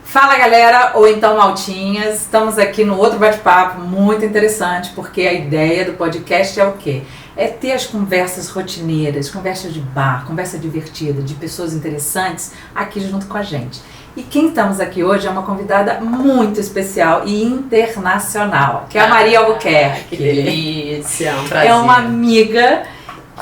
Fala galera, ou então Maltinhas, estamos aqui no outro bate-papo muito interessante, porque a ideia do podcast é o quê? É ter as conversas rotineiras, conversas de bar, conversa divertida, de pessoas interessantes aqui junto com a gente. E quem estamos aqui hoje é uma convidada muito especial e internacional, que é a Maria Albuquerque. Que delícia, um prazer. É uma amiga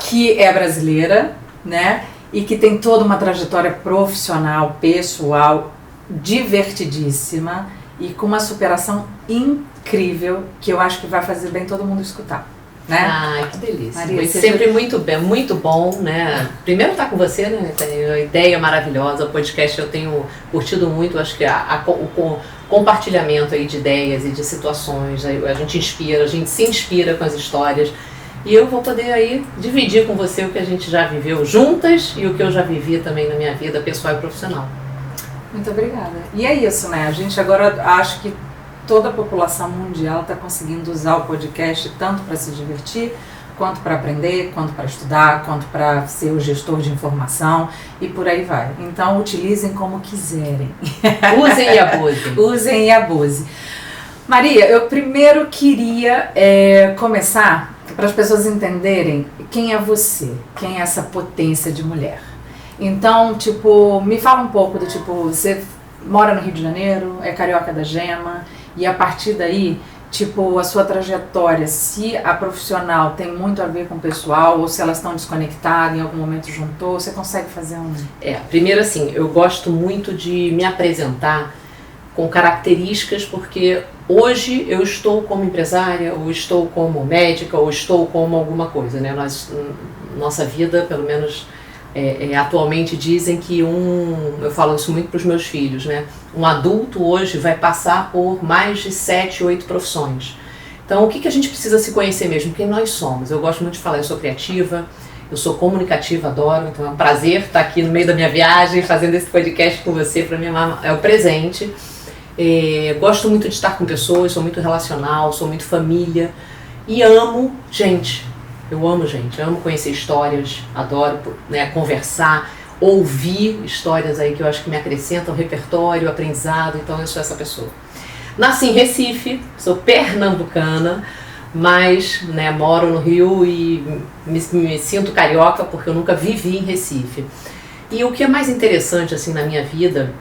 que é brasileira, né? E que tem toda uma trajetória profissional, pessoal, divertidíssima e com uma superação incrível que eu acho que vai fazer bem todo mundo escutar, né? Ai, que delícia. Maria, sempre muito bem, muito bom, né? Primeiro estar com você, né? Tem uma ideia maravilhosa, o podcast eu tenho curtido muito, acho que o compartilhamento aí de ideias e de situações, a gente inspira, a gente se inspira com as histórias. E eu vou poder aí dividir com você o que a gente já viveu juntas e o que eu já vivi também na minha vida pessoal e profissional. Muito obrigada. E é isso, né? A gente agora acho que toda a população mundial está conseguindo usar o podcast tanto para se divertir, quanto para aprender, quanto para estudar, quanto para ser o gestor de informação e por aí vai. Então utilizem como quiserem. Usem e abusem. Usem e abusem. Maria, eu primeiro queria começar para as pessoas entenderem quem é você, quem é essa potência de mulher. Então, tipo, me fala um pouco do tipo, você mora no Rio de Janeiro, é carioca da gema, e a partir daí, tipo, a sua trajetória, se a profissional tem muito a ver com o pessoal, ou se elas estão desconectadas, em algum momento juntou, você consegue fazer um... Primeiro assim, eu gosto muito de me apresentar com características, porque hoje eu estou como empresária, ou estou como médica, ou estou como alguma coisa, né? Nossa vida, pelo menos... atualmente dizem que eu falo isso muito para os meus filhos, né? Um adulto hoje vai passar por mais de 7, 8 profissões. Então o que a gente precisa se conhecer mesmo? Quem nós somos. Eu gosto muito de falar, eu sou criativa, eu sou comunicativa, adoro, então é um prazer estar aqui no meio da minha viagem, fazendo esse podcast com você, para mim é o presente. Gosto muito de estar com pessoas, sou muito relacional, sou muito família e amo gente. Eu amo gente, amo conhecer histórias, adoro, né, conversar, ouvir histórias aí que eu acho que me acrescentam repertório, aprendizado, então eu sou essa pessoa. Nasci em Recife, sou pernambucana, mas né, moro no Rio e me sinto carioca porque eu nunca vivi em Recife. E o que é mais interessante assim na minha vida,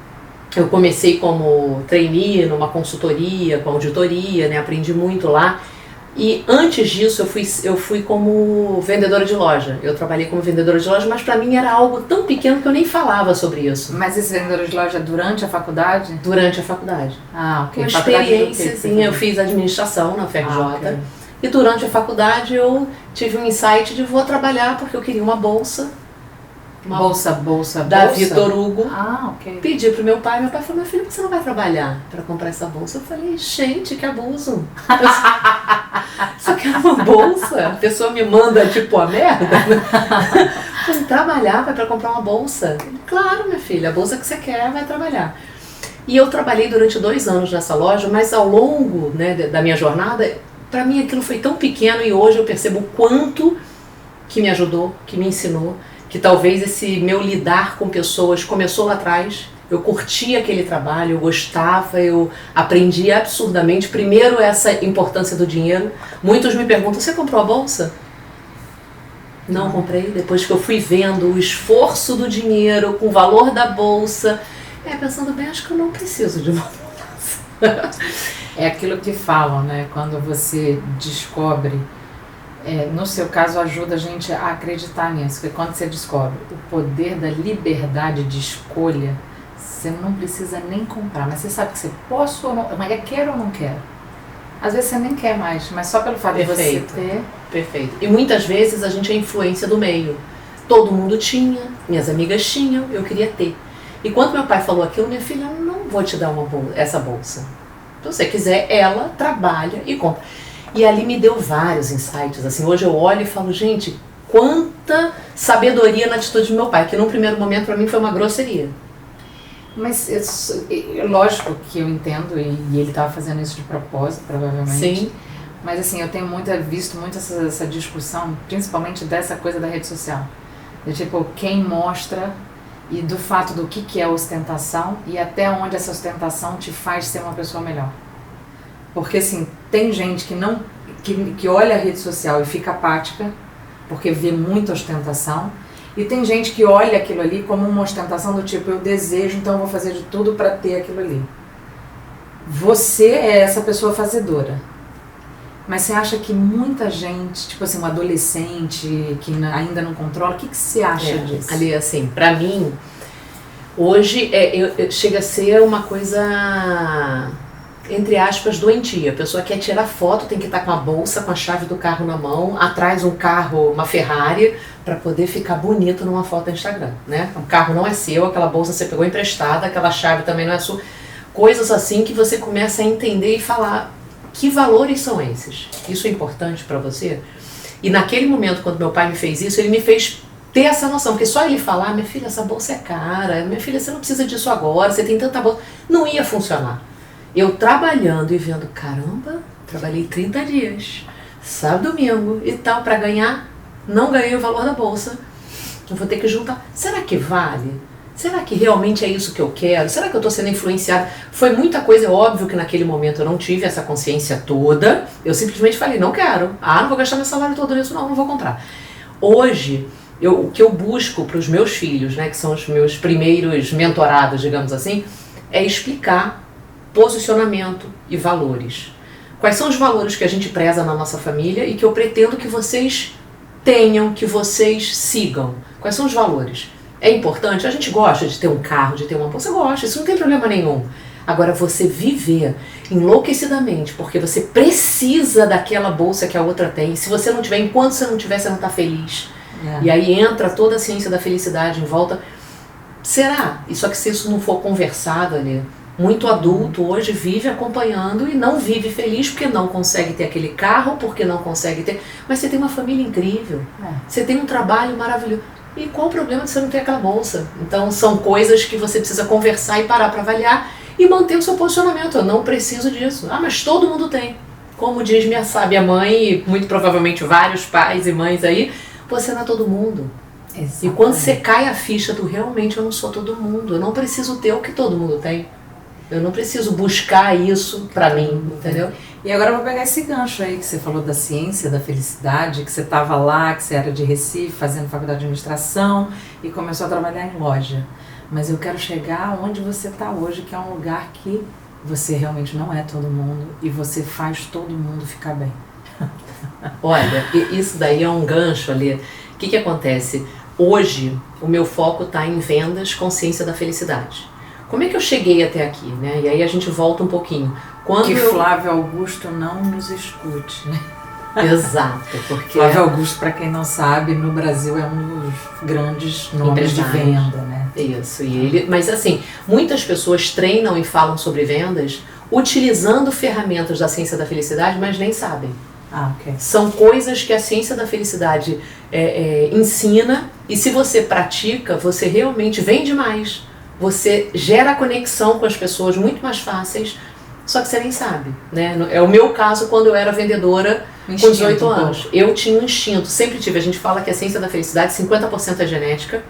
eu comecei como trainee numa consultoria, com auditoria, né, aprendi muito lá. E antes disso eu fui como vendedora de loja. Eu trabalhei como vendedora de loja, mas para mim era algo tão pequeno que eu nem falava sobre isso. Mas esse vendedora de loja durante a faculdade? Durante a faculdade. Ah, ok. Uma experiênciazinha, eu fiz administração na UFRJ. Okay. E durante a faculdade eu tive um insight de vou trabalhar porque eu queria uma bolsa. Bolsa da Vitor Hugo. Ah, ok. Pedi pro meu pai falou, meu filho, por que você não vai trabalhar para comprar essa bolsa? Eu falei, gente, que abuso. Só quero uma bolsa. A pessoa me manda tipo a merda. Falei, trabalhar para comprar uma bolsa? Claro, minha filha, a bolsa que você quer vai trabalhar. E eu trabalhei durante 2 anos nessa loja, mas ao longo né, da minha jornada, para mim aquilo foi tão pequeno e hoje eu percebo o quanto que me ajudou, que me ensinou, que talvez esse meu lidar com pessoas começou lá atrás, eu curtia aquele trabalho, eu gostava, eu aprendi absurdamente, primeiro essa importância do dinheiro. Muitos me perguntam, você comprou a bolsa? Não comprei, depois que eu fui vendo o esforço do dinheiro com o valor da bolsa, pensando bem, acho que eu não preciso de uma bolsa. É aquilo que falam, né, quando você descobre... no seu caso ajuda a gente a acreditar nisso, porque quando você descobre o poder da liberdade de escolha, você não precisa nem comprar, mas você sabe que você posso ou não, mas eu quero ou não quero. Às vezes você nem quer mais, mas só pelo fato de você ter... Perfeito. E muitas vezes a gente é influência do meio. Todo mundo tinha, minhas amigas tinham, eu queria ter. E quando meu pai falou aquilo, minha filha, eu não vou te dar essa bolsa. Se você quiser, ela trabalha e compra. E ali me deu vários insights, assim, hoje eu olho e falo, gente, quanta sabedoria na atitude do meu pai, que num primeiro momento para mim foi uma grosseria. Mas lógico que eu entendo, e ele estava fazendo isso de propósito, provavelmente. Sim. Mas assim, eu tenho visto muito essa discussão, principalmente dessa coisa da rede social. De tipo, quem mostra e do fato do que é ostentação e até onde essa ostentação te faz ser uma pessoa melhor. Porque assim, tem gente que olha a rede social e fica apática, porque vê muita ostentação, e tem gente que olha aquilo ali como uma ostentação do tipo, eu desejo, então eu vou fazer de tudo para ter aquilo ali. Você é essa pessoa fazedora. Mas você acha que muita gente, tipo assim, um adolescente que ainda não controla, o que você acha disso? Ali, assim, pra mim, hoje chega a ser uma coisa, entre aspas, doentia. A pessoa quer tirar foto, tem que estar com a bolsa, com a chave do carro na mão, atrás um carro, uma Ferrari, para poder ficar bonito numa foto no Instagram, né? O carro não é seu, aquela bolsa você pegou emprestada, aquela chave também não é sua. Coisas assim que você começa a entender e falar, que valores são esses? Isso é importante para você? E naquele momento, quando meu pai me fez isso, ele me fez ter essa noção, porque só ele falar, minha filha, essa bolsa é cara, minha filha, você não precisa disso agora, você tem tanta bolsa, não ia funcionar. Eu trabalhando e vendo, caramba, trabalhei 30 dias, sábado, domingo e tal, para ganhar, não ganhei o valor da bolsa, eu vou ter que juntar. Será que vale? Será que realmente é isso que eu quero? Será que eu estou sendo influenciada? Foi muita coisa, é óbvio que naquele momento eu não tive essa consciência toda, eu simplesmente falei, não quero, não vou gastar meu salário todo nisso, não vou comprar. Hoje, o que eu busco para os meus filhos, né, que são os meus primeiros mentorados, digamos assim, é explicar posicionamento e valores. Quais são os valores que a gente preza na nossa família e que eu pretendo que vocês tenham, que vocês sigam? Quais são os valores? É importante? A gente gosta de ter um carro, de ter uma bolsa, gosta, isso não tem problema nenhum. Agora, você viver enlouquecidamente porque você precisa daquela bolsa que a outra tem, se você não tiver, enquanto você não tiver, você não está feliz. E aí entra toda a ciência da felicidade em volta. Será? E só que se isso não for conversado ali, muito adulto hoje vive acompanhando e não vive feliz porque não consegue ter aquele carro, porque não consegue ter... Mas você tem uma família incrível, você tem um trabalho maravilhoso. E qual o problema de você não ter aquela bolsa? Então são coisas que você precisa conversar e parar para avaliar e manter o seu posicionamento. Eu não preciso disso. Mas todo mundo tem. Como diz minha sábia mãe e muito provavelmente vários pais e mães aí, você não é todo mundo. Exatamente. E quando você cai a ficha do realmente eu não sou todo mundo, eu não preciso ter o que todo mundo tem. Eu não preciso buscar isso pra mim, entendeu? E agora eu vou pegar esse gancho aí que você falou da ciência, da felicidade, que você estava lá, que você era de Recife, fazendo faculdade de administração e começou a trabalhar em loja. Mas eu quero chegar onde você está hoje, que é um lugar que você realmente não é todo mundo e você faz todo mundo ficar bem. Olha, isso daí é um gancho ali. O que acontece? Hoje, o meu foco está em vendas, consciência da felicidade. Como é que eu cheguei até aqui, né? E aí a gente volta um pouquinho. Flávio Augusto não nos escute, né? Exato, porque... Flávio Augusto, para quem não sabe, no Brasil é um dos grandes nomes de venda, né? Isso, mas assim, muitas pessoas treinam e falam sobre vendas utilizando ferramentas da ciência da felicidade, mas nem sabem. Okay. São coisas que a ciência da felicidade ensina, e se você pratica, você realmente vende mais. Você gera conexão com as pessoas muito mais fáceis, só que você nem sabe, né? É o meu caso quando eu era vendedora com 18 anos. Eu tinha um instinto, sempre tive. A gente fala que a ciência da felicidade, 50% é genética,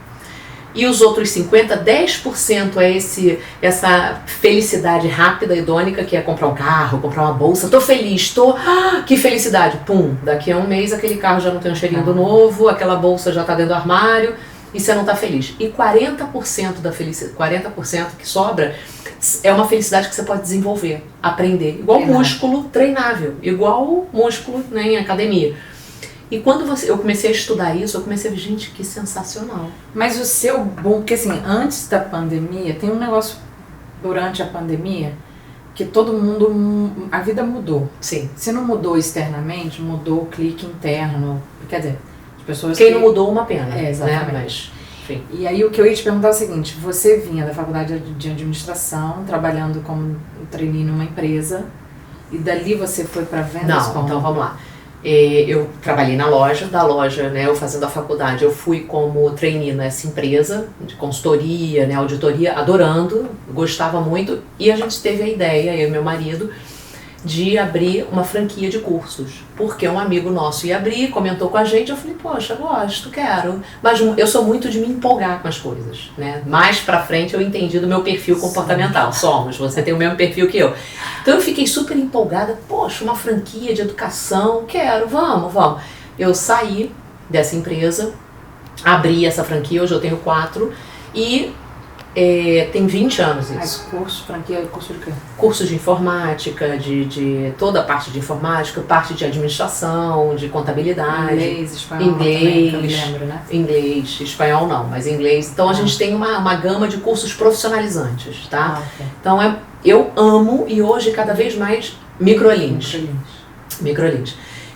e os outros 50%, 10% é essa felicidade rápida, hedônica, que é comprar um carro, comprar uma bolsa. Tô feliz, que felicidade. Pum, daqui a um mês aquele carro já não tem um cheirinho do novo, aquela bolsa já tá dentro do armário, e você não está feliz. E 40% da felicidade, 40% que sobra, é uma felicidade que você pode desenvolver, aprender. Igual músculo treinável, igual músculo, né, em academia. E quando eu comecei a estudar isso, eu comecei a ver, gente, que sensacional. Mas o seu bom, porque assim, antes da pandemia, tem um negócio durante a pandemia, que todo mundo, a vida mudou. Sim. Se não mudou externamente, mudou o clique interno, quer dizer... Quem não mudou, uma pena. Exatamente. Né? Mas, enfim. E aí o que eu ia te perguntar é o seguinte, você vinha da faculdade de administração, trabalhando como trainee numa empresa, e dali você foi para vendas? Não, então vamos lá. Eu trabalhei na loja, da loja, né, eu fazendo a faculdade, eu fui como trainee nessa empresa de consultoria, né, auditoria, adorando, gostava muito, e a gente teve a ideia, eu e meu marido, de abrir uma franquia de cursos, porque um amigo nosso ia abrir, comentou com a gente, eu falei, poxa, gosto, quero, mas eu sou muito de me empolgar com as coisas, né? Mais pra frente eu entendi do meu perfil comportamental, você tem o mesmo perfil que eu. Então eu fiquei super empolgada, poxa, uma franquia de educação, quero, vamos. Eu saí dessa empresa, abri essa franquia, hoje eu tenho 4, e tem 20 anos isso. Franquia, curso de quê? Cursos de informática, de toda a parte de informática, parte de administração, de contabilidade. Inglês, espanhol também, que eu me lembro, né? Inglês, espanhol não, mas inglês. Então a gente tem uma gama de cursos profissionalizantes, tá? Okay. Então eu amo e hoje cada vez mais microlins.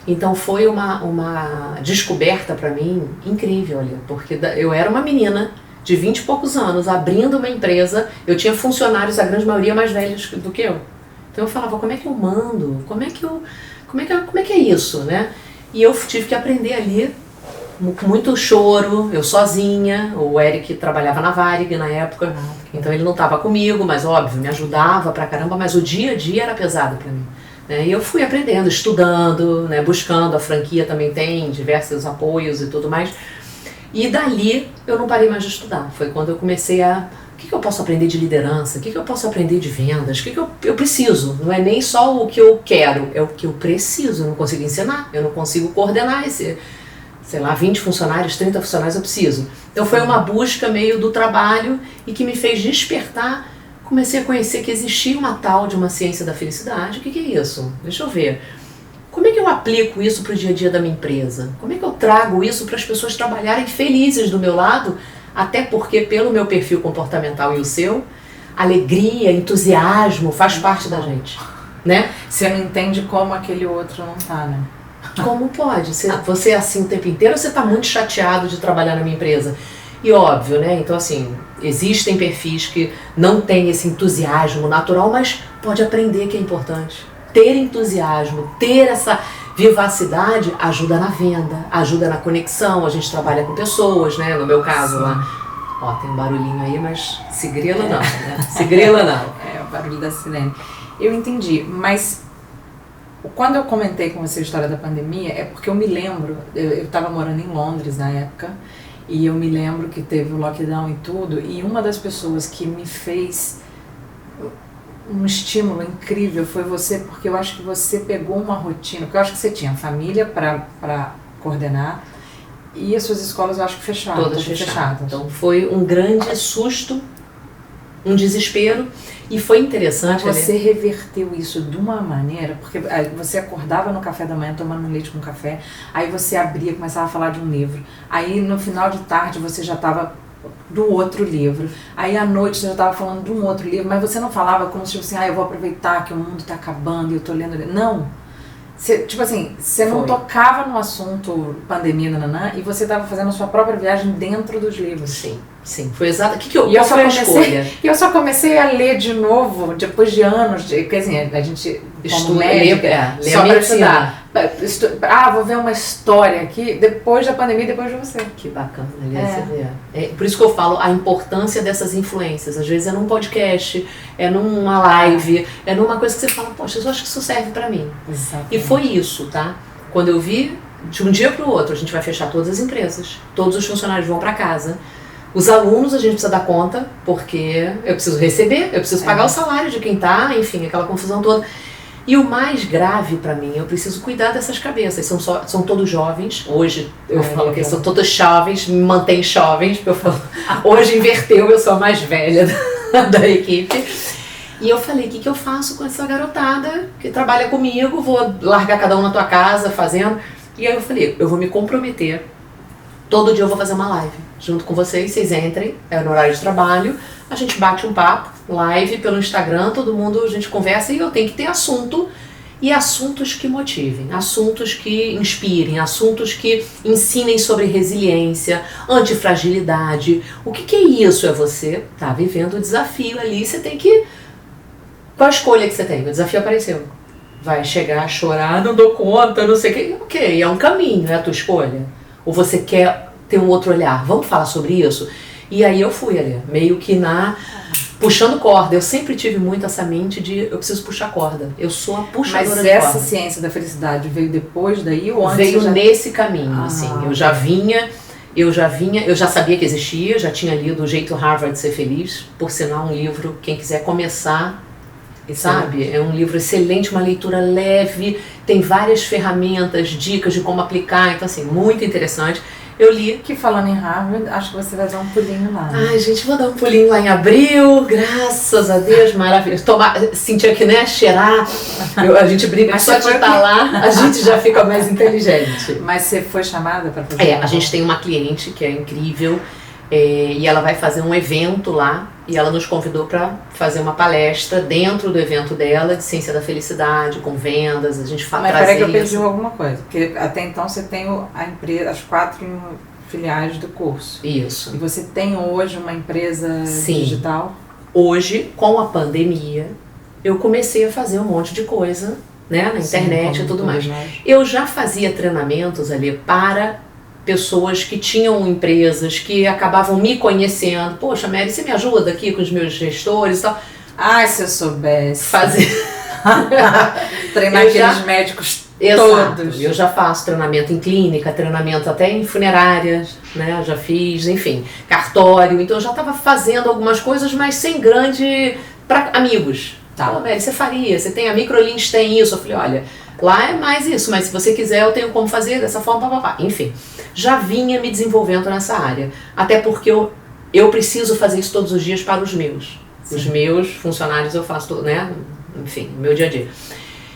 Então foi uma descoberta para mim incrível, olha, porque eu era uma menina de 20 e poucos anos, abrindo uma empresa, eu tinha funcionários, a grande maioria mais velhos do que eu. Então eu falava, como é que eu mando? Como é que é isso, né? E eu tive que aprender ali, com muito choro, eu sozinha, o Eric trabalhava na Varig na época, então ele não estava comigo, mas óbvio, me ajudava pra caramba, mas o dia a dia era pesado pra mim. E eu fui aprendendo, estudando, né, buscando, a franquia também tem diversos apoios e tudo mais. E dali eu não parei mais de estudar. Foi quando eu comecei o que eu posso aprender de liderança, o que eu posso aprender de vendas, o que eu preciso. Não é nem só o que eu quero, é o que eu preciso. Eu não consigo ensinar, eu não consigo coordenar esse, 20 funcionários, 30 funcionários, eu preciso. Então foi uma busca meio do trabalho e que me fez despertar. Comecei a conhecer que existia uma tal de uma ciência da felicidade. O que é isso? Deixa eu ver. Como é que eu aplico isso para o dia a dia da minha empresa? Como é que eu trago isso para as pessoas trabalharem felizes do meu lado? Até porque, pelo meu perfil comportamental e o seu, alegria, entusiasmo faz parte da gente, né? Você não entende como aquele outro não tá, né? Como pode? Você é assim o tempo inteiro ou você está muito chateado de trabalhar na minha empresa? E óbvio, né? Então assim, existem perfis que não têm esse entusiasmo natural, mas pode aprender que é importante. Ter entusiasmo, ter essa vivacidade ajuda na venda, ajuda na conexão, a gente trabalha com pessoas, né? No meu caso lá, ó, tem um barulhinho aí, mas se grila não, né? Se grila não. É, o barulho da sirene. Eu entendi, mas quando eu comentei com você a história da pandemia, é porque eu me lembro, eu estava morando em Londres na época, e eu me lembro que teve o lockdown e tudo, e uma das pessoas que me fez um estímulo incrível foi você, porque eu acho que você pegou uma rotina, porque eu acho que você tinha família para coordenar e as suas escolas eu acho que fecharam. Todas fechadas. Então foi um grande susto, um desespero, e foi interessante. Você reverteu isso de uma maneira, porque você acordava no café da manhã tomando leite com café, aí você abria, começava a falar de um livro, aí no final de tarde você já estava do outro livro, aí à noite você já estava falando de um outro livro, mas você não falava como se assim, eu vou aproveitar que o mundo está acabando e eu estou lendo. Não, você não tocava no assunto pandemia, nananã, e você estava fazendo a sua própria viagem dentro dos livros. Sim, foi exato. Eu só comecei a ler de novo, depois de anos, quer dizer, a gente como médica, só para estudar. Vou ver uma história aqui, depois da pandemia, depois de você. Que bacana, aliás, por isso que eu falo a importância dessas influências. Às vezes é num podcast, é numa live, é numa coisa que você fala, poxa, eu acho que isso serve pra mim. Exatamente. E foi isso, tá? Quando eu vi, de um dia pro outro, a gente vai fechar todas as empresas, todos os funcionários vão pra casa. Os alunos a gente precisa dar conta, porque eu preciso receber, eu preciso pagar o salário de quem tá, enfim, aquela confusão toda. E o mais grave pra mim, eu preciso cuidar dessas cabeças. São todos jovens. Hoje eu falo que são todos jovens, me mantém jovens, porque eu falo, hoje inverteu, eu sou a mais velha da equipe. E eu falei, o que eu faço com essa garotada que trabalha comigo? Vou largar cada um na tua casa fazendo. E aí eu falei, eu vou me comprometer. Todo dia eu vou fazer uma live junto com vocês entrem, é no horário de trabalho, a gente bate um papo, live pelo Instagram, todo mundo, a gente conversa e eu tenho que ter assunto, e assuntos que motivem, assuntos que inspirem, assuntos que ensinem sobre resiliência, antifragilidade. O que é isso? É você tá vivendo o desafio ali, você tem que... Qual a escolha que você tem? O desafio apareceu. Vai chegar a chorar, não dou conta, não sei o que. Ok, é um caminho, é a tua escolha. Ou você quer ter um outro olhar? Vamos falar sobre isso? E aí eu fui ali, meio que puxando corda. Eu sempre tive muito essa mente de eu preciso puxar corda. Eu sou a puxadora de corda. Mas essa ciência da felicidade veio depois daí ou antes? Veio nesse caminho, assim. Eu já sabia que existia, já tinha lido O Jeito Harvard de Ser Feliz, por sinal um livro, quem quiser começar, sabe? É um livro excelente, uma leitura leve, tem várias ferramentas, dicas de como aplicar, então assim, muito interessante. Eu li. Que falando em Harvard, acho que você vai dar um pulinho lá. Né? Ai, gente, vou dar um pulinho lá em abril, graças a Deus, maravilhoso. Sentir aqui, né, cheirar, a gente brinca que só de estar lá, a gente já fica mais inteligente. Mas você foi chamada para fazer? A gente tem uma cliente que é incrível, e ela vai fazer um evento lá, e ela nos convidou para fazer uma palestra dentro do evento dela, de ciência da felicidade, com vendas, a gente fala. Mas peraí que eu perdi alguma coisa, porque até então você tem a empresa, as 4 filiais do curso. Isso. E você tem hoje uma empresa digital? Hoje, com a pandemia, eu comecei a fazer um monte de coisa, né, na internet e tudo mais. Eu já fazia treinamentos ali para pessoas que tinham empresas, que acabavam me conhecendo. Poxa, Mary, você me ajuda aqui com os meus gestores e tal? Ai, se eu soubesse. Fazer. Treinar aqueles médicos todos. Eu já faço treinamento em clínica, treinamento até em funerárias, né? Eu já fiz, enfim, cartório. Então eu já estava fazendo algumas coisas, mas sem grande... para amigos. Tá. Pô, Mary, você faria, você tem a Microlins, tem isso. Eu falei, olha, lá é mais isso, mas se você quiser eu tenho como fazer dessa forma, papapá. Enfim, já vinha me desenvolvendo nessa área. Até porque eu preciso fazer isso todos os dias para os meus. Sim. Os meus funcionários eu faço, né? Enfim, meu dia a dia.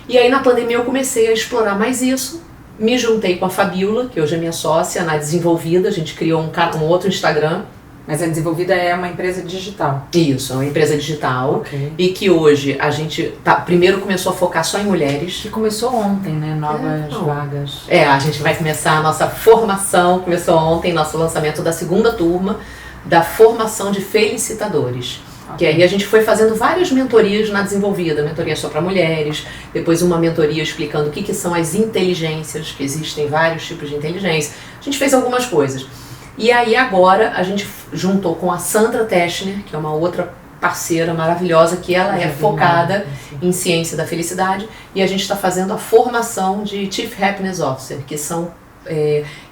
E aí na pandemia eu comecei a explorar mais isso. Me juntei com a Fabiola, que hoje é minha sócia, na Desenvolvida. A gente criou um outro Instagram. Mas a Desenvolvida é uma empresa digital. Isso, é uma empresa digital. Okay. E que hoje a gente primeiro começou a focar só em mulheres. Que começou ontem, né? Novas vagas. A gente vai começar a nossa formação. Começou ontem, nosso lançamento da 2ª turma da formação de felicitadores. Okay. Que aí a gente foi fazendo várias mentorias na Desenvolvida. Mentoria só para mulheres, depois uma mentoria explicando o que são as inteligências, que existem vários tipos de inteligência. A gente fez algumas coisas. E aí agora a gente juntou com a Sandra Teschner, que é uma outra parceira maravilhosa, que ela é focada em ciência da felicidade, e a gente está fazendo a formação de Chief Happiness Officer, que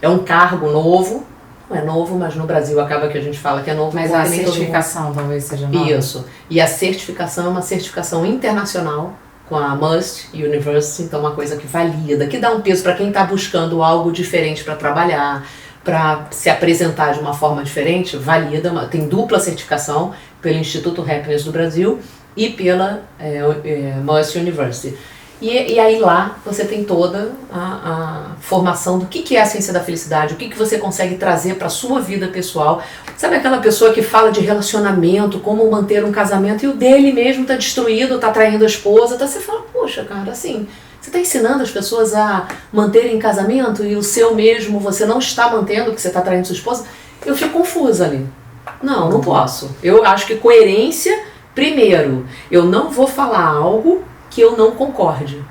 é um cargo novo, não é novo, mas no Brasil acaba que a gente fala que é novo. Mas a certificação talvez seja nova. Isso, e a certificação é uma certificação internacional, com a Must University, então uma coisa que valida, que dá um peso para quem está buscando algo diferente para trabalhar, para se apresentar de uma forma diferente, valida, tem dupla certificação pelo Instituto Happiness do Brasil e pela Must University. E aí lá você tem toda a formação do que é a ciência da felicidade, o que você consegue trazer para a sua vida pessoal. Sabe aquela pessoa que fala de relacionamento, como manter um casamento, e o dele mesmo está destruído, está traindo a esposa, você fala, poxa, cara, assim... Você está ensinando as pessoas a manterem casamento e o seu mesmo você não está mantendo porque você está traindo sua esposa? Eu fico confusa ali. Não posso. Eu acho que coerência, primeiro, eu não vou falar algo que eu não concorde,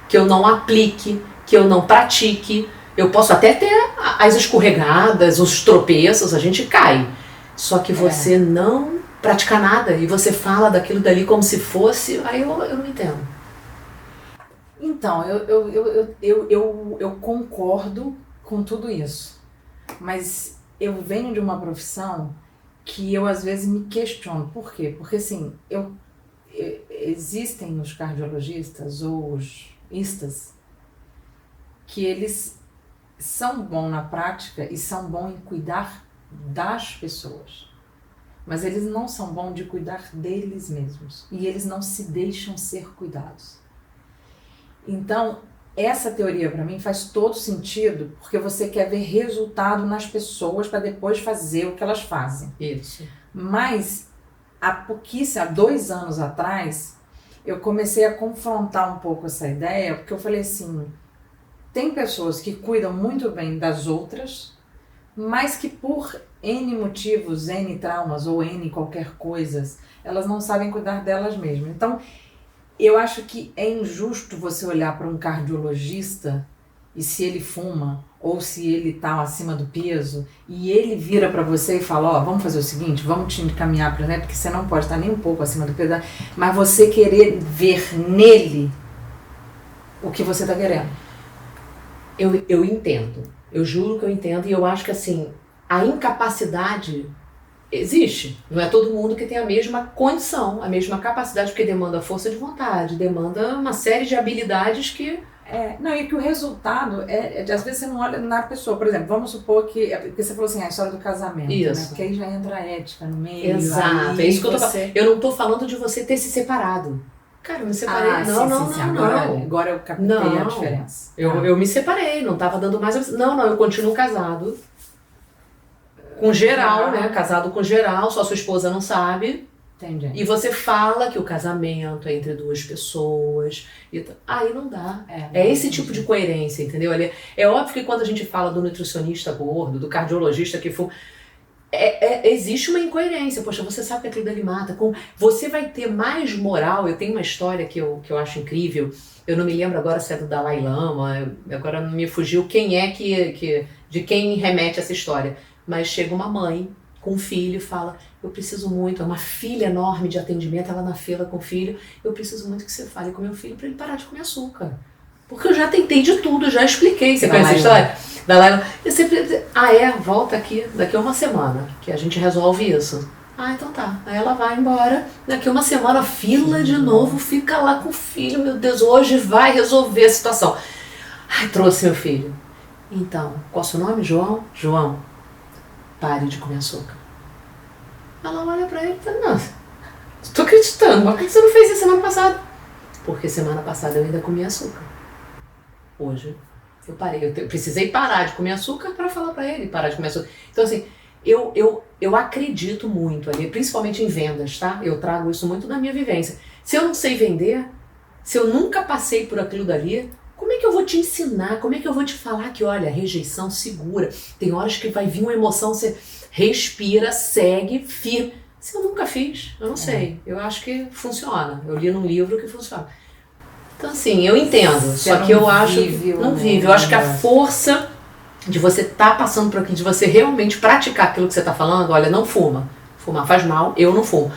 que eu não aplique, que eu não pratique. Eu posso até ter as escorregadas, os tropeços, a gente cai. Só que você não pratica nada e você fala daquilo dali como se fosse, aí eu não entendo. Então, eu concordo com tudo isso, mas eu venho de uma profissão que eu às vezes me questiono. Por quê? Porque assim, existem os cardiologistas ou os istas que eles são bons na prática e são bons em cuidar das pessoas, mas eles não são bons de cuidar deles mesmos e eles não se deixam ser cuidados. Então, essa teoria para mim faz todo sentido, porque você quer ver resultado nas pessoas para depois fazer o que elas fazem. Isso. Mas, há 2 anos atrás, eu comecei a confrontar um pouco essa ideia, porque eu falei assim, tem pessoas que cuidam muito bem das outras, mas que por N motivos, N traumas ou N qualquer coisa, elas não sabem cuidar delas mesmas. Então, eu acho que é injusto você olhar para um cardiologista e se ele fuma ou se ele está acima do peso, e ele vira para você e fala, ó, vamos fazer o seguinte, vamos te encaminhar para, né, porque você não pode estar nem um pouco acima do peso, mas você querer ver nele o que você está querendo. Eu entendo, eu juro que eu entendo, e eu acho que assim, a incapacidade existe. Não é todo mundo que tem a mesma condição, a mesma capacidade, porque demanda força de vontade, demanda uma série de habilidades que... Não, e que o resultado às vezes você não olha na pessoa. Por exemplo, vamos supor que, porque você falou assim, a história do casamento, isso, né? Porque aí já entra a ética no meio. Exato, é isso que eu tô falando. Eu não tô falando de você ter se separado. Cara, eu me separei. Não. Agora eu captei a diferença. Eu me separei, não tava dando mais... Não, eu continuo casado. Com geral, né? Casado com geral, só sua esposa não sabe. Entendi. E você fala que o casamento é entre duas pessoas. Aí não dá. É esse tipo de coerência, entendeu? É óbvio que quando a gente fala do nutricionista gordo, do cardiologista que for... existe uma incoerência. Poxa, você sabe que aquilo dele mata. Você vai ter mais moral. Eu tenho uma história que eu acho incrível. Eu não me lembro agora se é do Dalai Lama. Agora não me fugiu quem é de quem remete essa história. Mas chega uma mãe com um filho e fala, eu preciso muito, é uma filha enorme de atendimento, ela na fila com o filho, eu preciso muito que você fale com meu filho para ele parar de comer açúcar. Porque eu já tentei de tudo, já expliquei. Você conhece a história? Dalai Lama. Eu sempre, volta aqui, daqui a uma semana, que a gente resolve isso. Então tá. Aí ela vai embora, daqui a uma semana, fila de novo, fica lá com o filho, meu Deus, hoje vai resolver a situação. Trouxe meu filho. Então, qual é o seu nome? João? João. Pare de comer açúcar. Ela olha pra ele e fala, não, estou acreditando, mas por que você não fez isso semana passada? Porque semana passada eu ainda comia açúcar. Hoje eu parei, eu precisei parar de comer açúcar para falar pra ele parar de comer açúcar. Então assim, eu acredito muito ali, principalmente em vendas, tá? Eu trago isso muito da minha vivência. Se eu não sei vender, se eu nunca passei por aquilo dali, como é que eu vou te ensinar? Como é que eu vou te falar que, olha, rejeição segura. Tem horas que vai vir uma emoção, você respira, segue, firme. Se eu nunca fiz, eu não sei. Eu acho que funciona. Eu li num livro que funciona. Então, assim, eu entendo. Só que eu acho que não vive. Eu acho que a força de você estar passando por aquilo, de você realmente praticar aquilo que você está falando, olha, não fuma. Fumar faz mal, eu não fumo.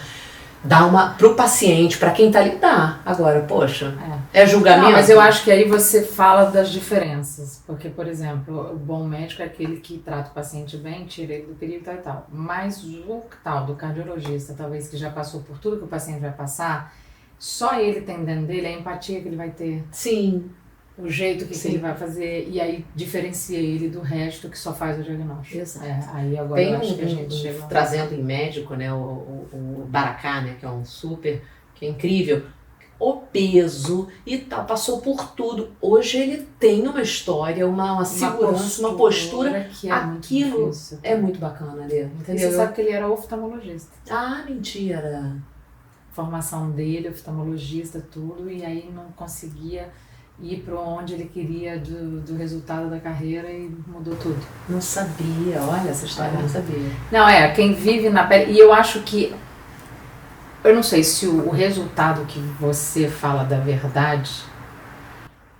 Dá pro paciente, para quem tá ali, dá. Agora, poxa, é julgamento. Não, mas eu acho que aí você fala das diferenças. Porque, por exemplo, o bom médico é aquele que trata o paciente bem, tira ele do perigo e tal. Mas o tal do cardiologista, talvez que já passou por tudo que o paciente vai passar, só ele tem dentro dele a empatia que ele vai ter. Sim. O jeito que ele vai fazer, e aí diferencia ele do resto que só faz o diagnóstico. Exato. Aí agora tem eu acho que a gente chega... Trazendo em médico, né, o Baracá, né, que é um super, que é incrível, obeso e tal, passou por tudo. Hoje ele tem uma história, uma segurança, uma postura que é aquilo muito difícil. É muito bacana ali, entendeu? E você sabe que ele era oftalmologista. Mentira! Formação dele, oftalmologista, tudo, e aí não conseguia ir para onde ele queria do resultado da carreira e mudou tudo. Não sabia, olha, essa história eu não sabia. Não, quem vive na pele, e eu acho que, eu não sei se o resultado que você fala da verdade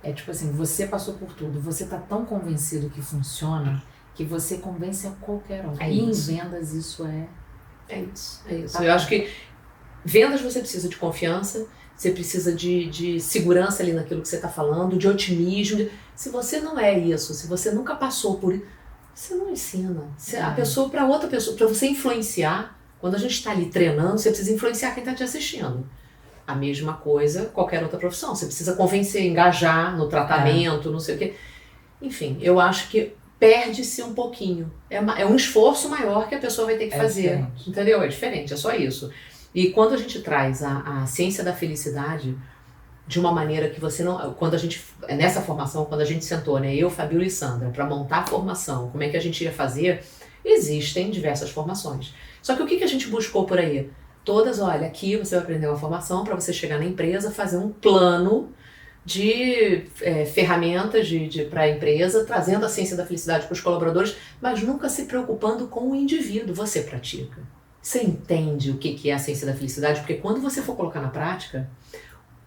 é tipo assim, você passou por tudo, você tá tão convencido que funciona, que você convence a qualquer um. Em vendas isso É isso. Eu acho que vendas você precisa de confiança, você precisa de segurança ali naquilo que você está falando, de otimismo. Se você não é isso, se você nunca passou por isso, você não ensina. A pessoa, para outra pessoa, para você influenciar, quando a gente está ali treinando, você precisa influenciar quem está te assistindo. A mesma coisa, qualquer outra profissão. Você precisa convencer, engajar no tratamento, não sei o quê. Enfim, eu acho que perde-se um pouquinho. É um esforço maior que a pessoa vai ter que fazer. Diferente. Entendeu? É diferente, é só isso. E quando a gente traz a ciência da felicidade de uma maneira que você não... Quando a gente... Nessa formação, quando a gente sentou, né? Eu, Fabíola e Sandra, para montar a formação, como é que a gente ia fazer, existem diversas formações. Só que o que a gente buscou por aí? Todas, olha, aqui você vai aprender uma formação para você chegar na empresa, fazer um plano de ferramentas para a empresa, trazendo a ciência da felicidade para os colaboradores, mas nunca se preocupando com o indivíduo. Você pratica. Você entende o que é a ciência da felicidade? Porque quando você for colocar na prática,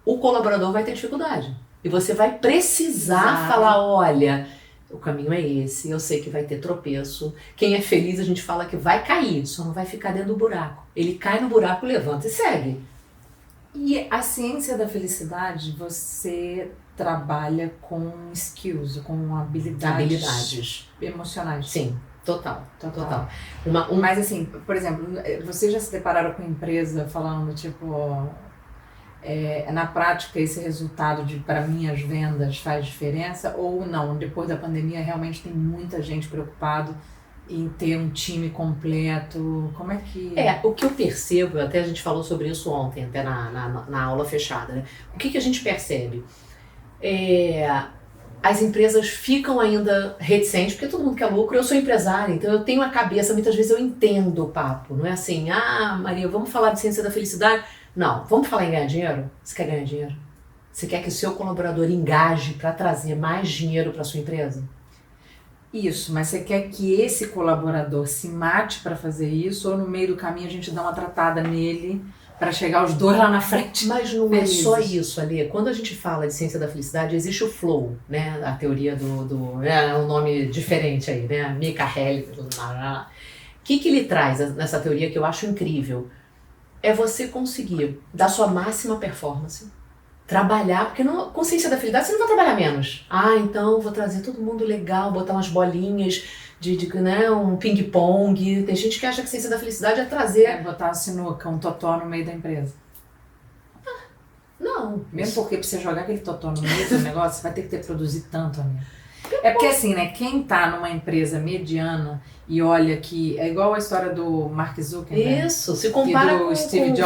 o colaborador vai ter dificuldade. E você vai precisar falar, olha, o caminho é esse, eu sei que vai ter tropeço. Quem é feliz, a gente fala que vai cair, só não vai ficar dentro do buraco. Ele cai no buraco, levanta e segue. E a ciência da felicidade, você trabalha com skills, com habilidades emocionais. Sim, total. Mas assim, por exemplo, vocês já se depararam com empresa falando, tipo, na prática esse resultado para minhas vendas faz diferença ou não? Depois da pandemia realmente tem muita gente preocupado em ter um time completo, como é que... O que eu percebo, até a gente falou sobre isso ontem, até na aula fechada, né? O que a gente percebe? As empresas ficam ainda reticentes, porque todo mundo quer lucro, eu sou empresária, então eu tenho a cabeça, muitas vezes eu entendo o papo, não é assim, Maria, vamos falar de ciência da felicidade? Não, vamos falar em ganhar dinheiro? Você quer ganhar dinheiro? Você quer que o seu colaborador engaje para trazer mais dinheiro para sua empresa? Isso, mas você quer que esse colaborador se mate para fazer isso ou no meio do caminho a gente dá uma tratada nele para chegar os dois lá na frente? Mas não é só isso, Ali. Quando a gente fala de ciência da felicidade, existe o flow, né? A teoria é um nome diferente aí, né? Mika Helly. O que ele traz nessa teoria que eu acho incrível? É você conseguir dar sua máxima performance, trabalhar, porque com ciência da felicidade você não vai trabalhar menos. Então vou trazer todo mundo legal, botar umas bolinhas né, um ping-pong. Tem gente que acha que ciência da felicidade é trazer... botar uma sinuca, um totó no meio da empresa. Não. Mesmo porque pra você jogar aquele totó no meio do negócio, você vai ter que produzir tanto, amiga. Porque assim, né, quem tá numa empresa mediana e olha que... É igual a história do Mark Zuckerberg. Isso, se compara com o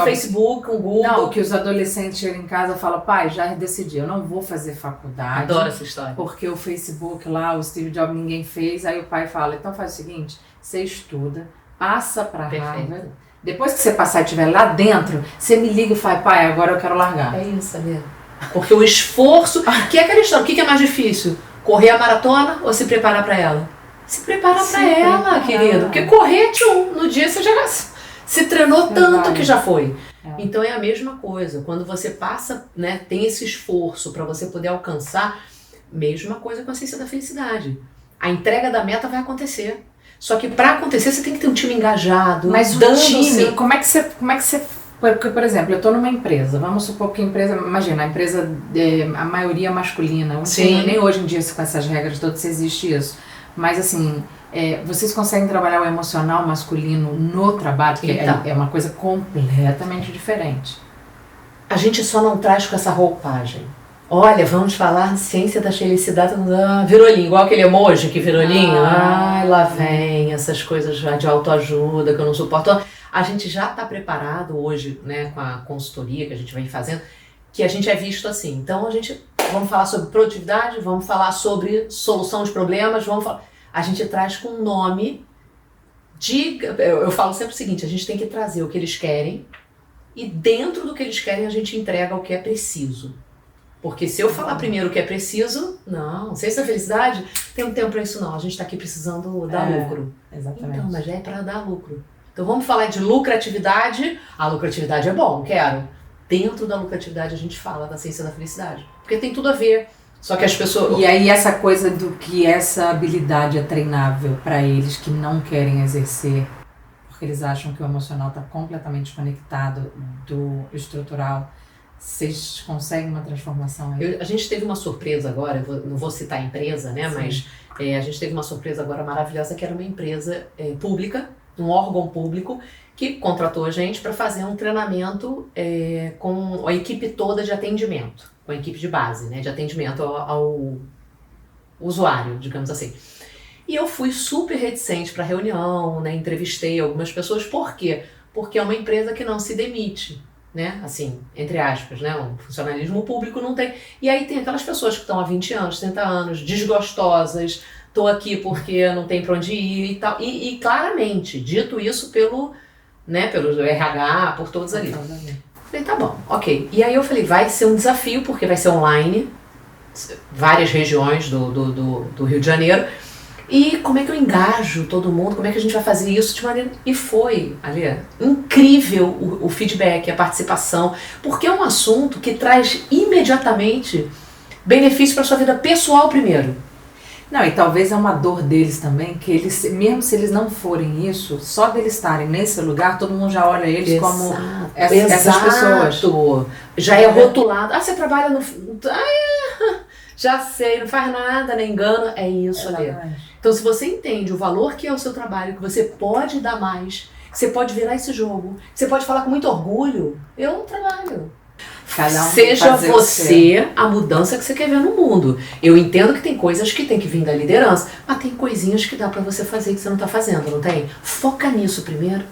Facebook, com o Google. Não, que os adolescentes chegam em casa e falam, pai, já decidi, eu não vou fazer faculdade. Adoro essa história. Porque o Facebook lá, o Steve Jobs, ninguém fez. Aí o pai fala, então faz o seguinte, você estuda, passa pra Harvard. Depois que você passar e estiver lá dentro, você me liga e fala, pai, agora eu quero largar. É isso, mesmo. Porque o esforço... Que é aquela história, o que é mais difícil? Correr a maratona ou se preparar para ela? Se preparar para ela, querido. Porque correr, no dia você já se treinou tanto que já foi. Então é a mesma coisa. Quando você passa, né, tem esse esforço para você poder alcançar, mesma coisa com a ciência da felicidade. A entrega da meta vai acontecer. Só que para acontecer você tem que ter um time engajado. Mas o time, como é que você... Porque, por exemplo, eu estou numa empresa, vamos supor que a empresa, imagina, a empresa, a maioria masculina, nem hoje em dia com essas regras todas existe isso, mas assim, vocês conseguem trabalhar o emocional masculino no trabalho, porque é uma coisa completamente diferente. A gente só não traz com essa roupagem. Olha, vamos falar de ciência da felicidade, virolinho, igual aquele emoji que virolinho, lá vem essas coisas já de autoajuda que eu não suporto. A gente já está preparado hoje, né, com a consultoria que a gente vem fazendo, que a gente é visto assim. Então vamos falar sobre produtividade, vamos falar sobre solução de problemas, a gente traz com um nome eu falo sempre o seguinte, a gente tem que trazer o que eles querem e dentro do que eles querem a gente entrega o que é preciso. Porque se eu falar primeiro o que é preciso, não, ciência da felicidade, tem um tempo para isso não, a gente está aqui precisando dar lucro. Exatamente. Então, mas é para dar lucro. Então vamos falar de lucratividade. A lucratividade é bom, quero. Dentro da lucratividade a gente fala da ciência da felicidade. Porque tem tudo a ver. Só que as pessoas... E aí essa coisa do que essa habilidade é treinável para eles que não querem exercer, porque eles acham que o emocional está completamente desconectado do estrutural. Vocês conseguem uma transformação aí? A gente teve uma surpresa agora, não vou citar a empresa, né? Sim. Mas a gente teve uma surpresa agora maravilhosa, que era uma empresa pública, um órgão público, que contratou a gente para fazer um treinamento com a equipe toda de atendimento, com a equipe de base, né, de atendimento ao usuário, digamos assim. E eu fui super reticente para a reunião, né, entrevistei algumas pessoas. Por quê? Porque é uma empresa que não se demite, né, assim, entre aspas, né, o funcionalismo público não tem. E aí tem aquelas pessoas que estão há 20 anos, 30 anos, desgostosas, estou aqui porque não tem para onde ir e tal. E claramente, dito isso pelo RH, por todos ali. Falei, tá bom, ok. E aí eu falei, vai ser um desafio, porque vai ser online, várias regiões do Rio de Janeiro. E como é que eu engajo todo mundo? Como é que a gente vai fazer isso de maneira... E foi, ali, incrível o feedback, a participação, porque é um assunto que traz imediatamente benefício para sua vida pessoal primeiro. Não, e talvez é uma dor deles também, que eles, mesmo se eles não forem isso, só deles estarem nesse lugar, todo mundo já olha eles Exato, como essas pessoas. Já é rotulado. Ah, você trabalha no... já sei, não faz nada, nem engana. É isso ali. Então, se você entende o valor que é o seu trabalho, que você pode dar mais, que você pode virar esse jogo, que você pode falar com muito orgulho, eu trabalho. Cada um Seja você a mudança que você quer ver no mundo. Eu entendo que tem coisas que tem que vir da liderança, mas tem coisinhas que dá pra você fazer que você não tá fazendo, não tem? Foca nisso primeiro.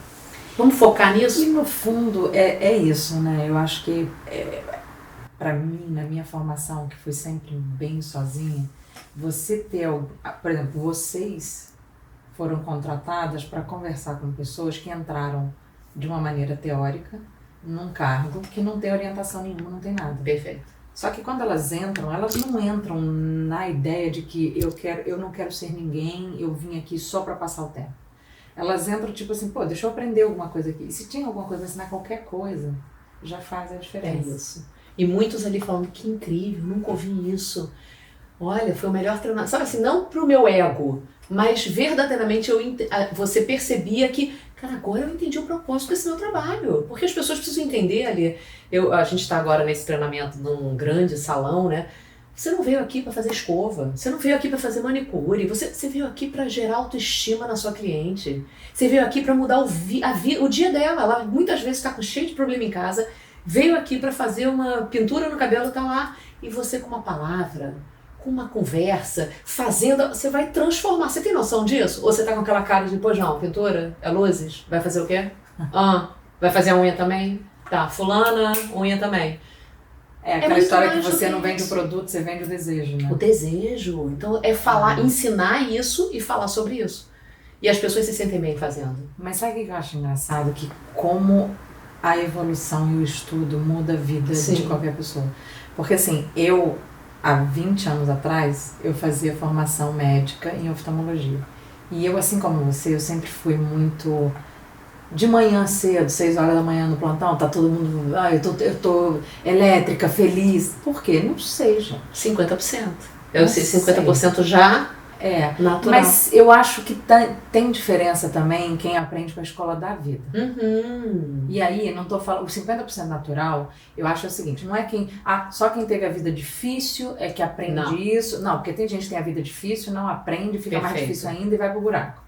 Vamos focar nisso? E no fundo é isso, né? Eu acho que pra mim, na minha formação, que foi sempre bem sozinha, você ter, por exemplo, vocês foram contratadas para conversar com pessoas que entraram de uma maneira teórica num cargo que não tem orientação nenhuma, não tem nada. Perfeito. Só que quando elas não entram na ideia de que eu não quero ser ninguém, eu vim aqui só para passar o tempo. Elas entram tipo assim, pô, deixa eu aprender alguma coisa aqui. E se tinha alguma coisa, ensinar qualquer coisa, já faz a diferença. É isso. E muitos ali falando, que incrível, nunca ouvi isso. Olha, foi o melhor treinamento. Sabe assim, não pro meu ego, mas verdadeiramente você percebia que, cara, agora eu entendi o propósito desse meu trabalho. Porque as pessoas precisam entender ali. A gente está agora nesse treinamento num grande salão, né? Você não veio aqui para fazer escova, você não veio aqui para fazer manicure, você veio aqui para gerar autoestima na sua cliente. Você veio aqui para mudar o dia dela. Ela muitas vezes está cheio de problema em casa, veio aqui para fazer uma pintura no cabelo, tá lá, e você com uma palavra, com uma conversa, você vai transformar. Você tem noção disso? Ou você tá com aquela cara de, pô, não, pintura, é luzes, vai fazer o quê? Vai fazer a unha também? Tá, fulana, unha também. É aquela história que você não vende o produto, você vende o desejo, né? O desejo. Então é falar, ensinar isso e falar sobre isso. E as pessoas se sentem bem fazendo. Mas sabe o que eu acho engraçado? Que como a evolução e o estudo muda a vida de qualquer pessoa. Porque assim, há 20 anos atrás, eu fazia formação médica em oftalmologia. E eu, assim como você, eu sempre fui muito... De manhã cedo, 6 horas da manhã no plantão, tá todo mundo... eu tô elétrica, feliz. Por quê? Não sei, gente. 50%. Eu sei, 50% já natural. Mas eu acho que tem diferença também quem aprende com a escola da vida. Uhum. E aí, não tô falando... O 50% natural, eu acho o seguinte, não é só quem teve a vida difícil é que aprende isso. Não, porque tem gente que tem a vida difícil, não aprende, fica mais difícil ainda e vai pro buraco.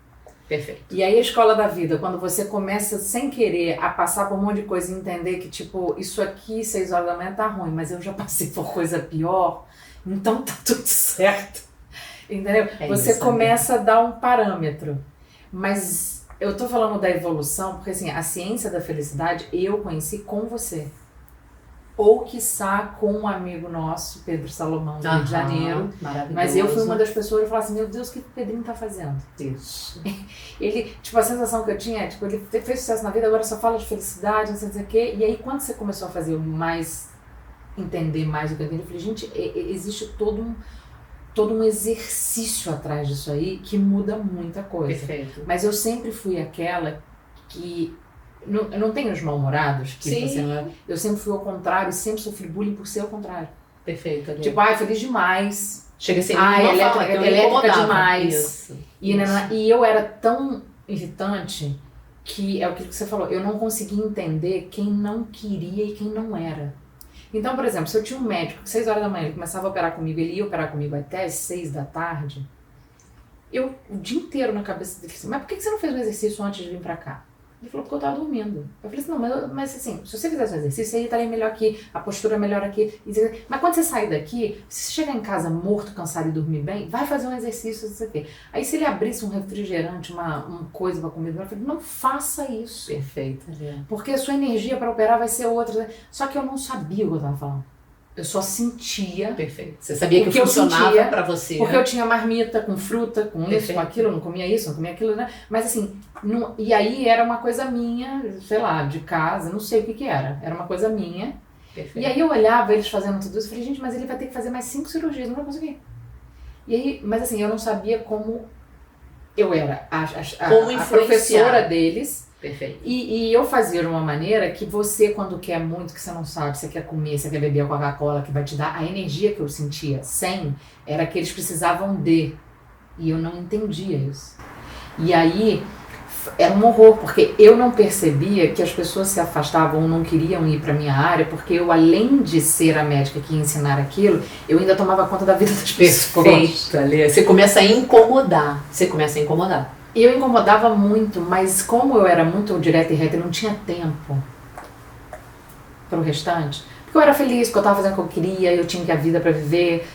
Perfeito. E aí a escola da vida, quando você começa sem querer a passar por um monte de coisa e entender que tipo, isso aqui 6 horas da manhã tá ruim, mas eu já passei por coisa pior, então tá tudo certo. Entendeu? Você começa a dar um parâmetro. Mas eu tô falando da evolução porque assim, a ciência da felicidade eu conheci com você. Ou quiçá com um amigo nosso, Pedro Salomão, do Rio de Janeiro. Mas eu fui uma das pessoas que falava assim, meu Deus, o que o Pedrinho tá fazendo? Isso. Ele, tipo, a sensação que eu tinha é, tipo, ele fez sucesso na vida, agora só fala de felicidade, não sei o quê. E aí, quando você começou a fazer entender mais do que eu entendi, eu falei, gente, existe todo um exercício atrás disso aí que muda muita coisa. Perfeito. Mas eu sempre fui aquela que... Eu não tenho os mal-humorados, que você não... Eu sempre fui ao contrário, sempre sofri bullying por ser ao contrário. Perfeito. Ali. Tipo, feliz demais. Chega a ser elétrica demais. Isso. E eu era tão irritante que é o que você falou, eu não conseguia entender quem não queria e quem não era. Então, por exemplo, se eu tinha um médico que 6 horas da manhã ele começava a operar comigo, ele ia operar comigo até as 6 da tarde, eu o dia inteiro na cabeça dele assim, mas por que você não fez um exercício antes de vir pra cá? Ele falou, porque eu tava dormindo. Eu falei assim, não, mas assim, se você fizesse um exercício, você estaria melhor aqui, a postura é melhor aqui. Mas quando você sair daqui, se você chegar em casa morto, cansado e dormir bem, vai fazer um exercício, não sei o quê. Aí se ele abrisse um refrigerante, uma coisa pra comer, eu falei, não faça isso. Perfeito. Porque a sua energia para operar vai ser outra. Só que eu não sabia o que eu tava falando. Eu só sentia. Perfeito. Você sabia que funcionava pra você. Porque eu tinha marmita com fruta, com isso, com aquilo, eu não comia isso, não comia aquilo, né? Mas assim, e aí era uma coisa minha, sei lá, de casa, não sei o que era. Era uma coisa minha. Perfeito. E aí eu olhava eles fazendo tudo isso e falei, gente, mas ele vai ter que fazer mais 5 cirurgias, não vai conseguir. E aí, mas assim, eu não sabia como eu era a professora deles. Perfeito. E eu fazia de uma maneira que você, quando quer muito, que você não sabe, você quer comer, você quer beber a Coca-Cola, que vai te dar a energia que eu sentia era que eles precisavam de. E eu não entendia isso. E aí era um horror, porque eu não percebia que as pessoas se afastavam ou não queriam ir para minha área, porque eu, além de ser a médica que ia ensinar aquilo, eu ainda tomava conta da vida das pessoas. Perfeito, Alê. Você começa a incomodar. E eu incomodava muito, mas como eu era muito direta e reta, eu não tinha tempo para o restante. Porque eu era feliz, porque eu estava fazendo o que eu queria, eu tinha que a vida para viver.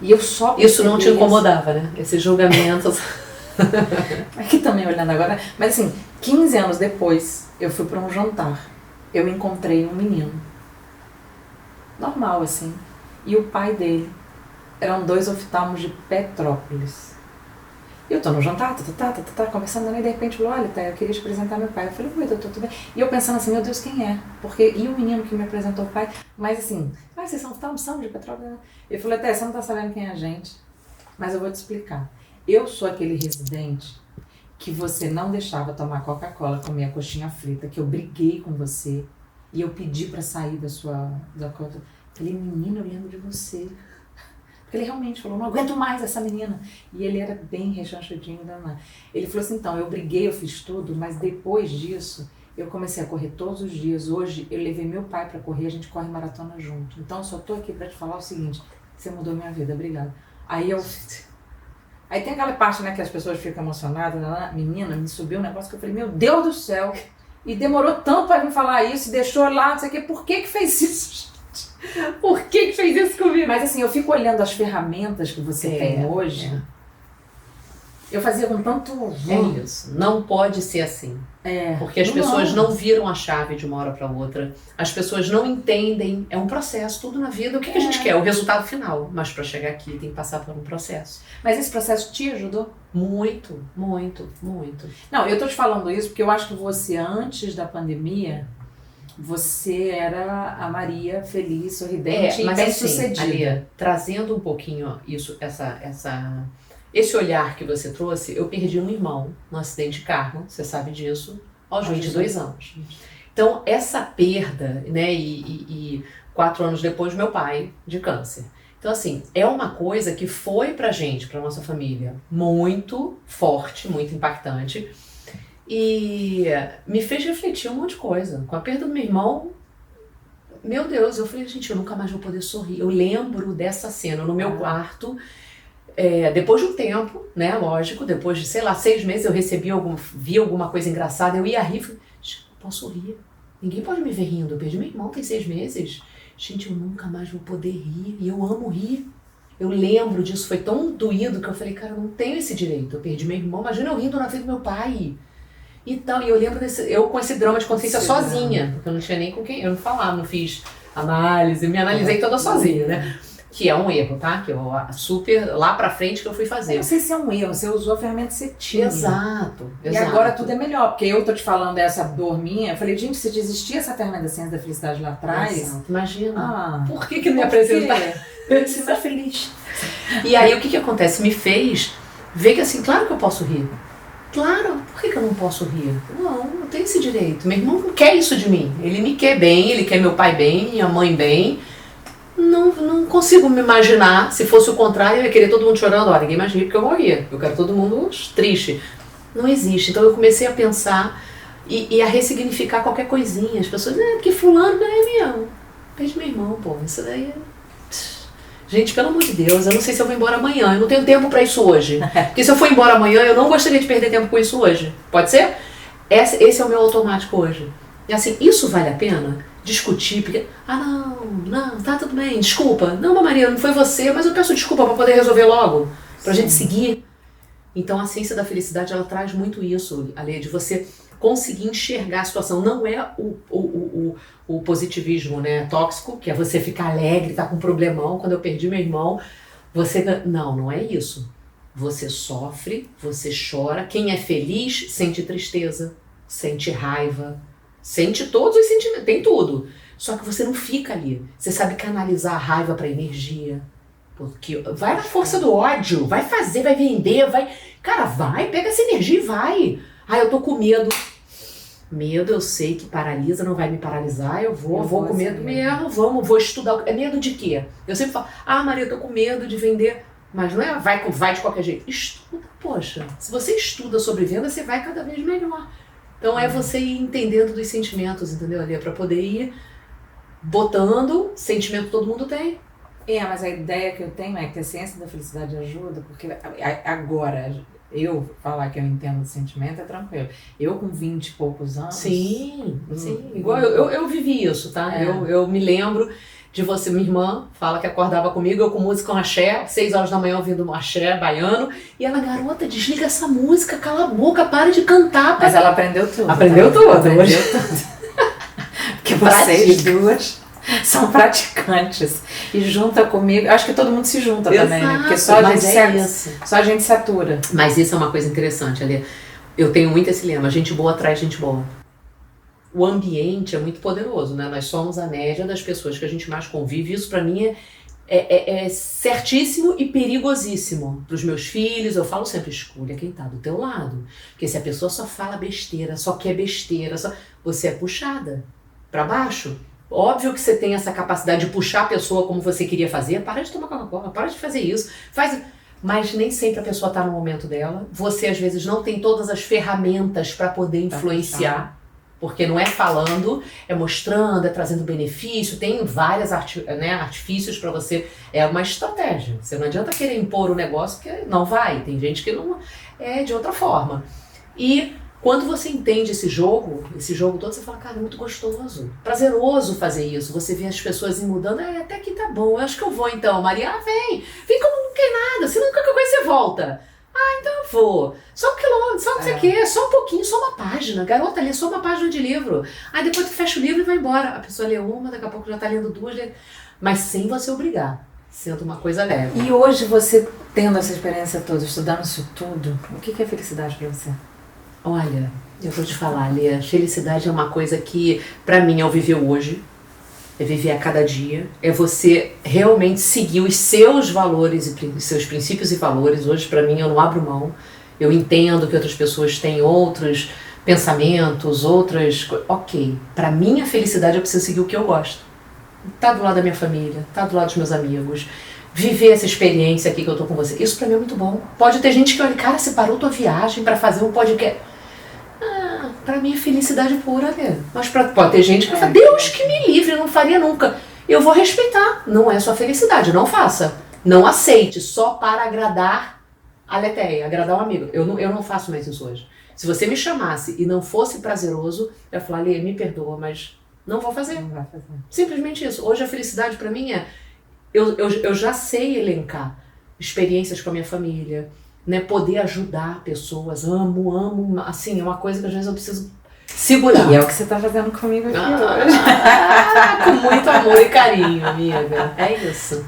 E eu só isso não te incomodava, né? Esses julgamentos. Aqui também olhando agora, mas assim, 15 anos depois, eu fui para um jantar. Eu encontrei um menino. Normal, assim. E o pai dele. Eram 2 oftalmos de Petrópolis. E eu tô no jantar, conversando, e de repente falou, olha, tá, eu queria te apresentar meu pai. Eu falei, oi, doutor, tudo bem? E eu pensando assim, meu Deus, quem é? Porque, e o menino que me apresentou o pai? Mas assim, vocês são oftalmos, são de Petrópolis? Ele falou, até, você não tá sabendo quem é a gente, mas eu vou te explicar. Eu sou aquele residente que você não deixava tomar Coca-Cola, comer a coxinha frita, que eu briguei com você e eu pedi pra sair da conta. Falei, menina, eu lembro de você. Porque ele realmente falou, não aguento mais essa menina. E ele era bem rechanchudinho, danado. Ele falou assim, então, eu briguei, eu fiz tudo, mas depois disso, eu comecei a correr todos os dias. Hoje, eu levei meu pai pra correr, a gente corre maratona junto. Então, eu só tô aqui pra te falar o seguinte, você mudou minha vida, obrigada. Aí tem aquela parte, né, que as pessoas ficam emocionadas, né? Menina, me subiu um negócio que eu falei, meu Deus do céu, e demorou tanto pra me falar isso, deixou lá, não sei o quê, por que fez isso, gente? Por que fez isso comigo? Mas assim, eu fico olhando as ferramentas que você tem hoje, eu fazia com tanto orgulho. É isso, não pode ser assim. Porque as pessoas não viram a chave de uma hora para outra. As pessoas não entendem. É um processo, tudo na vida. O que a gente quer? O resultado final. Mas para chegar aqui tem que passar por um processo. Mas esse processo te ajudou? Muito, muito, muito. Não, eu tô te falando isso porque eu acho que você, antes da pandemia, você era a Maria feliz, sorridente e bem-sucedida. Alia, trazendo um pouquinho isso, esse olhar que você trouxe, eu perdi um irmão num acidente de carro, você sabe disso, aos 22 anos. Então, essa perda, né, e 4 anos depois, meu pai de câncer. Então, assim, é uma coisa que foi pra gente, pra nossa família, muito forte, muito impactante, e me fez refletir um monte de coisa. Com a perda do meu irmão, meu Deus, eu falei, gente, eu nunca mais vou poder sorrir. Eu lembro dessa cena no meu quarto. Depois de um tempo, né, lógico, depois de, 6 meses eu vi alguma coisa engraçada, eu ia rir, falei, posso rir, ninguém pode me ver rindo, eu perdi meu irmão, tem 6 meses, gente, eu nunca mais vou poder rir, e eu amo rir, eu lembro disso, foi tão doído que eu falei, cara, eu não tenho esse direito, eu perdi meu irmão, imagina eu rindo na frente do meu pai, e eu lembro eu com esse drama de consciência sozinha, porque eu não tinha nem com quem, eu não falava, não fiz análise, me analisei toda sozinha, né? Que é um erro, tá? Que eu super lá pra frente que eu fui fazer. Eu não sei se é um erro, você usou a ferramenta que você tinha. Exato. E agora tudo é melhor, porque eu tô te falando dessa dor minha, eu falei, gente, se existia essa ferramenta da ciência da felicidade lá atrás... Exato. Imagina. Por que não me apresentar? Eu ser mais feliz. E aí o que acontece? Me fez ver que assim, claro que eu posso rir. Claro, por que eu não posso rir? Não tenho esse direito. Meu irmão não quer isso de mim. Ele me quer bem, ele quer meu pai bem, minha mãe bem. Não consigo me imaginar, se fosse o contrário, eu ia querer todo mundo chorando, olha, ninguém mais ri porque eu morria, eu quero todo mundo triste. Não existe. Então eu comecei a pensar e a ressignificar qualquer coisinha. As pessoas, porque fulano perde meu irmão, pô, isso daí gente, pelo amor de Deus, eu não sei se eu vou embora amanhã, eu não tenho tempo pra isso hoje. Porque se eu for embora amanhã, eu não gostaria de perder tempo com isso hoje. Pode ser? Esse é o meu automático hoje. E assim, isso vale a pena? Discutir, porque, não, tá tudo bem, desculpa. Não, Maria, não foi você, mas eu peço desculpa pra poder resolver logo, pra gente seguir. Então a ciência da felicidade, ela traz muito isso, Ale, de você conseguir enxergar a situação. Não é o positivismo, né, tóxico, que é você ficar alegre, tá com um problemão, quando eu perdi meu irmão, não é isso. Você sofre, você chora, quem é feliz sente tristeza, sente raiva, sente todos os sentimentos, tem tudo. Só que você não fica ali. Você sabe canalizar a raiva para energia. Porque vai na força do ódio, vai fazer, vai vender, vai... Cara, pega essa energia e vai. Eu tô com medo. Medo, eu sei que paralisa, não vai me paralisar, eu vou com medo mesmo, vou estudar. É medo de quê? Eu sempre falo, Maria, eu tô com medo de vender. Mas não é vai de qualquer jeito. Estuda, poxa. Se você estuda sobre venda, você vai cada vez melhor. Então é você ir entendendo dos sentimentos, entendeu, Ali? Pra poder ir botando, sentimento todo mundo tem. Mas a ideia que eu tenho é que a ciência da felicidade ajuda, porque agora, eu falar que eu entendo o sentimento é tranquilo. Eu com 20 e poucos anos... Sim. Igual eu vivi isso, tá? Eu me lembro de você, minha irmã, fala que acordava comigo, eu com música com axé, 6 horas da manhã ouvindo um axé baiano, e ela, garota, desliga essa música, cala a boca, para de cantar. Mas ela aprendeu tudo. Aprendeu tudo. Aprendeu tudo. Porque vocês duas são praticantes. E junta comigo, acho que todo mundo se junta também, né? Porque só a gente se atura. Mas isso é uma coisa interessante, Ali. Eu tenho muito esse lema, gente boa atrai gente boa. O ambiente é muito poderoso, né? Nós somos a média das pessoas que a gente mais convive. Isso pra mim é certíssimo e perigosíssimo. Pros meus filhos, eu falo sempre, escolha quem tá do teu lado. Porque se a pessoa só fala besteira, só quer besteira, você é puxada pra baixo. Óbvio que você tem essa capacidade de puxar a pessoa como você queria fazer. Para de tomar Coca-Cola, para de fazer isso. Mas nem sempre a pessoa tá no momento dela. Você, às vezes, não tem todas as ferramentas para poder influenciar. Porque não é falando, é mostrando, é trazendo benefício, tem vários artifícios para você. É uma estratégia. Você não adianta querer impor o negócio, porque não vai. Tem gente que não é de outra forma. E quando você entende esse jogo todo, você fala, cara, é muito gostoso. Prazeroso fazer isso. Você vê as pessoas mudando, até que tá bom, eu acho que eu vou então. Maria, vem como não quer nada, se não quer qualquer coisa você volta. Então eu vou. Só um quilômetro, só não sei o quê, só um pouquinho, só uma página. Garota, lê só uma página de livro. Aí depois tu fecha o livro e vai embora. A pessoa lê uma, daqui a pouco já tá lendo 2. Mas sem você obrigar, sendo uma coisa leve. E hoje você, tendo essa experiência toda, estudando isso tudo, o que é felicidade pra você? Olha, eu vou te falar, Lê, felicidade é uma coisa que, pra mim, é o viver hoje. É viver a cada dia, é você realmente seguir os seus valores e seus princípios e valores. Hoje, pra mim, eu não abro mão. Eu entendo que outras pessoas têm outros pensamentos, Ok, pra mim a felicidade eu preciso seguir o que eu gosto. Tá do lado da minha família, tá do lado dos meus amigos, viver essa experiência aqui que eu tô com você. Isso pra mim é muito bom. Pode ter gente que olha, cara, você parou tua viagem pra fazer um podcast. Pra mim é felicidade pura, né? Mas pode ter gente que fala, Deus que me livre, eu não faria nunca. Eu vou respeitar. Não é sua felicidade, não faça. Não aceite, só para agradar a Letéia, agradar um amigo. Eu não faço mais isso hoje. Se você me chamasse e não fosse prazeroso, eu ia falar, Lê, me perdoa, mas não vou fazer. Não vai fazer. Simplesmente isso. Hoje a felicidade pra mim é, eu já sei elencar experiências com a minha família, né, poder ajudar pessoas, amo, assim, é uma coisa que às vezes eu preciso segurar. E é o que você tá fazendo comigo aqui hoje. Com muito amor e carinho, amiga. É isso.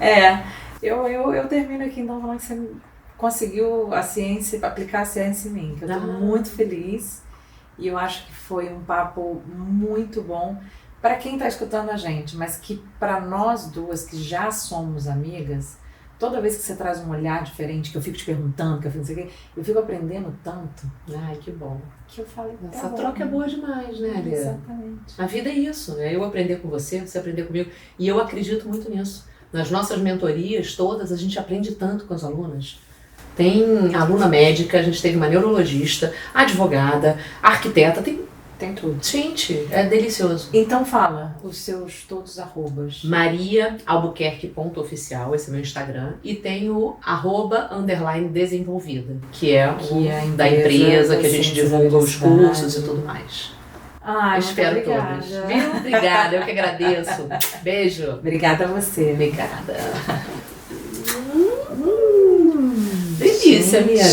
Eu termino aqui então falando que você conseguiu aplicar a ciência em mim, que eu tô muito feliz e eu acho que foi um papo muito bom para quem tá escutando a gente, mas que para nós duas que já somos amigas, toda vez que você traz um olhar diferente, que eu fico te perguntando, que eu fico não sei o quê, eu fico aprendendo tanto. Ai, que bom. Que eu falei, essa troca é boa demais, né, Lê? Exatamente. A vida é isso, né? Eu aprender com você aprender comigo. E eu acredito muito nisso. Nas nossas mentorias todas, a gente aprende tanto com as alunas. Tem aluna médica, a gente teve uma neurologista, advogada, arquiteta, tem tudo. Gente, é delicioso. Então fala os seus todos arrobas. mariaalbuquerque.oficial, esse é meu Instagram. E tem o @_desenvolvida, que é da empresa que a gente divulga os cursos e tudo mais. Espero todos. Viu? Obrigada, eu que agradeço. Beijo. Obrigada a você. Obrigada. Delícia, amiga.